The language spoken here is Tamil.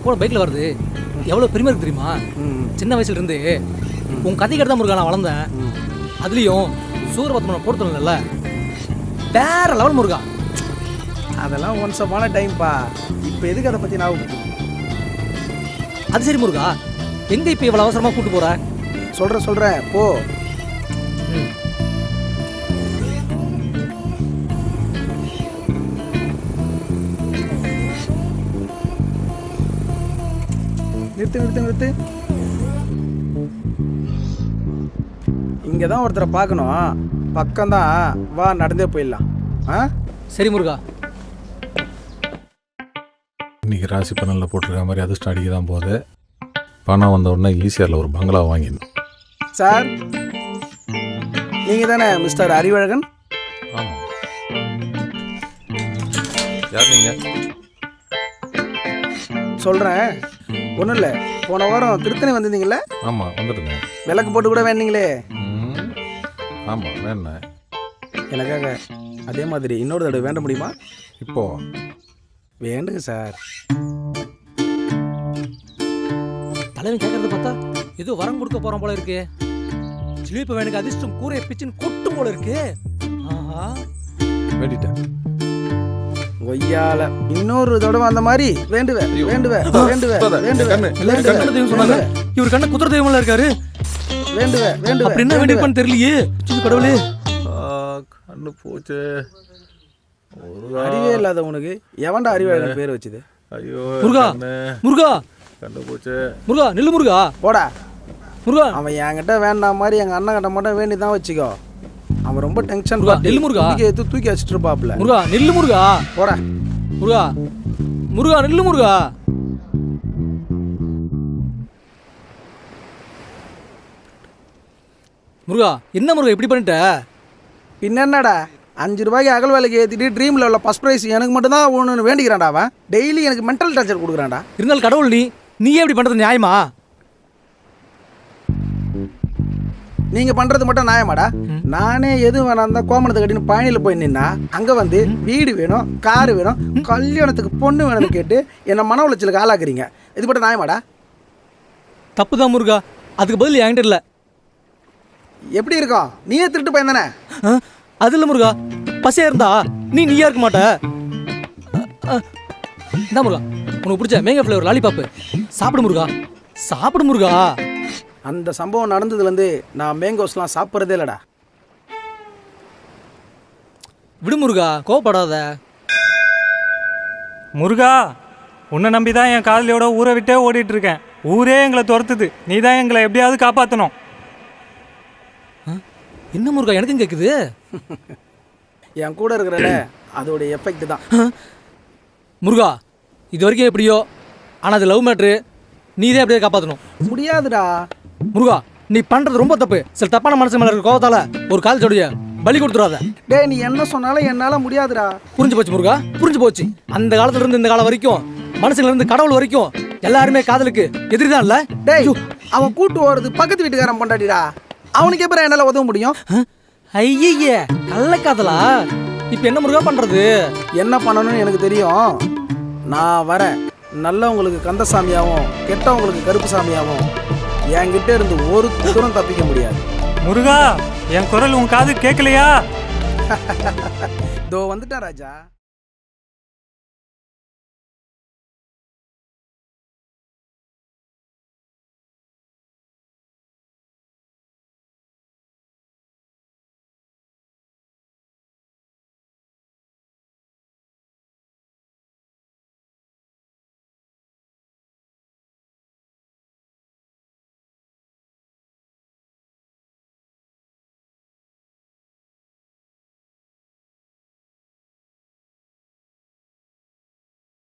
கூட பைக்கில் வருது எவ்வளோ பெருமை இருக்கு தெரியுமா? சின்ன வயசுல இருந்து உன் கதை கேட்டு தான் முருகா நான் வளர்ந்தேன். அதுலேயும் சூரபத்மனை போடுத்தல வேற லெவல் முருகா. அதெல்லாம் ஒன்ஸமான டைம்ப்பா. இப்போ எதுக்கு அதை பற்றி நான் அது சரி முருகா, எங்கே இப்போ இவ்வளோ அவசரமாக கூப்பிட்டு போகிற? சொல்கிறேன் போ. நிறுத்து. இங்கே தான் ஒருத்தரை பார்க்கணும். பக்கம்தான், வா நடந்தே போயிடலாம். சரி முருகா. இன்றைக்கி ராசி பலனில் போட்டிருக்க மாதிரி அதிர்ஷ்டம் அடிக்க தான் போகுது. பணம் வந்த உடனே ஈஸியாரில் ஒரு பங்களா வாங்கிடணும். சார், நீங்கள் தானே மிஸ்டர் அறிவழகன்? ஆமாம். யார் நீங்கள்? சொல்கிறேன். ஒன்றும் இல்லை, போன வாரம் திருத்தணி வந்திருந்தீங்களே? ஆமாம், வந்துடுங்க. விளக்கு போட்டு கூட வேணுங்களே? ஆமாம், வேணே. எனக்காக அதே மாதிரி இன்னொரு தடவை வேண்ட முடியுமா? இப்போ வேண்டுங்க சார். தலைவன் கேட்கறத பார்த்தா ஏதோ வரம் கொடுக்க போறான் போல இருக்கு. சிலிப்பு வேணுக்கு அதிர்ஷ்டம் கூரையை பிச்சுன்னு கொட்டும் போல இருக்கு. ஆஹா, வேண்டிட்டேன். ஒய்யால இன்னொரு தடவை அந்த மாதிரி வேண்டுவேன். இவர் கண்ண குதிரை தெய்வம்ல இருக்காரு. வேண்டுவேன். அப்படி என்ன வேண்டிருப்பான்னு தெரியலையே. கடவுளே, கண்ணு போச்சு. அறிவே இல்லாத உனக்கு எவன்டா அறிவழகன் பேர் வச்சுது? ஐயோ முருகா, கண்ணு போச்சு. முருகா நில்லு முருகா. போடா முருகா. அவன் என்கிட்ட வேண்டாம் மாதிரி எங்க அண்ணன் கிட்ட மட்டும் வேண்டி தான் வச்சுக்கோ. அவன் ரொம்ப டென்ஷன். நில்லு முருகா. தூக்கி வச்சுட்டு இருப்பாப்ல. முருகா நில்லு முருகா. போடா முருகா நில்லு முருகா. முருகா, என்ன முருகா இப்படி பண்ணிட்ட? பின்னடா 5 ரூபாய்க்கு அகல் வேலைக்கு ஏற்றிட்டு ட்ரீமில் உள்ள ஃபஸ்ட் ப்ரைஸ் எனக்கு மட்டும் தான் ஒன்று வேண்டிக்கிறான்டா. அவன் டெய்லி எனக்கு மென்டல் டார்ச்சர் கொடுக்குறான்டா. இருந்தாலும் கடவுள் நீயே எப்படி பண்ணுறது நியாயமா? நீங்கள் பண்ணுறது மட்டும் நியாயமாடா? நானே எதுவும் வேணாம் தான் கோமணத்தை கட்டின்னு பழனியில் போய் நின்னா அங்கே வந்து வீடு வேணும், காரு வேணும், கல்யாணத்துக்கு பொண்ணு வேணும்னு கேட்டு என்னை மன உளைச்சலுக்கு ஆளாக்குறீங்க. இது மட்டும் நியாயமாடா? தப்பு தான் முருகா. அதுக்கு பதில் என்கிட்ட இல்லை. எப்படி இருக்கும்? நீயே திருட்டு பையன் தானே? அது இல்லை முருகா. பசியா இருந்தா நீயா இருக்க மாட்ட. இந்த முருகா, உனக்கு பிடிச்ச மேங்கோ ஃப்ளேவர் லாலிபாப்பு சாப்பிடு முருகா. சாப்பிடு முருகா. அந்த சம்பவம் நடந்ததுலேருந்து நான் மேங்கோஸ்லாம் சாப்பிட்றதே இல்லைடா. விடு முருகா, கோவப்படாத. முருகா, உன்னை நம்பி தான் என் காதலியோட ஊரை விட்டே ஓடிட்டு இருக்கேன். ஊரே எங்களை துரத்துது. நீ தான் எங்களை எப்படியாவது காப்பாற்றணும். என்ன முருகா எனக்கும் கேட்குது? என் கூட இருக்கிறல அதோட எஃபெக்ட் தான். முருகா, இது வரைக்கும் எப்படியோ, ஆனால் அது லவ் மேட்ரு. நீ தான் எப்படியே காப்பாற்றணும். முடியாதுடா முருகா, நீ பண்ணுறது ரொம்ப தப்பு. சில தப்பான மனசு மேலே இருக்க கோவத்தால ஒரு கால் சொடிய பலி கொடுத்துடாத. டே, நீ என்ன சொன்னாலும் என்னால் முடியாதுடா. புரிஞ்சு போச்சு முருகா, புரிஞ்சு போச்சு. அந்த காலத்துல இருந்து இந்த காலம் வரைக்கும், மனுஷங்க இருந்து கடவுள் வரைக்கும் எல்லாருமே காதலுக்கு எதிரிதான் இல்ல? டேய், அவன் கூட்டு ஓடுறது பக்கத்து வீட்டுக்காரன் பொண்டாட்டிடா. அவனுக்கு எப்பறம் என்னால் உதவ முடியும்? ஐயே, கள்ள காதலா? இப்போ என்ன முருகா பண்ணுறது? என்ன பண்ணணும்னு எனக்கு தெரியும். நான் வரேன். நல்லவங்களுக்கு கந்தசாமியாகவும் கெட்டவங்களுக்கு கருப்பு சாமியாகவும் என்கிட்ட இருந்து ஒரு தூரம் தப்பிக்க முடியாது. முருகா, என் குரல் உன் காது கேட்கலையா? இதோ வந்துட்டேன் ராஜா.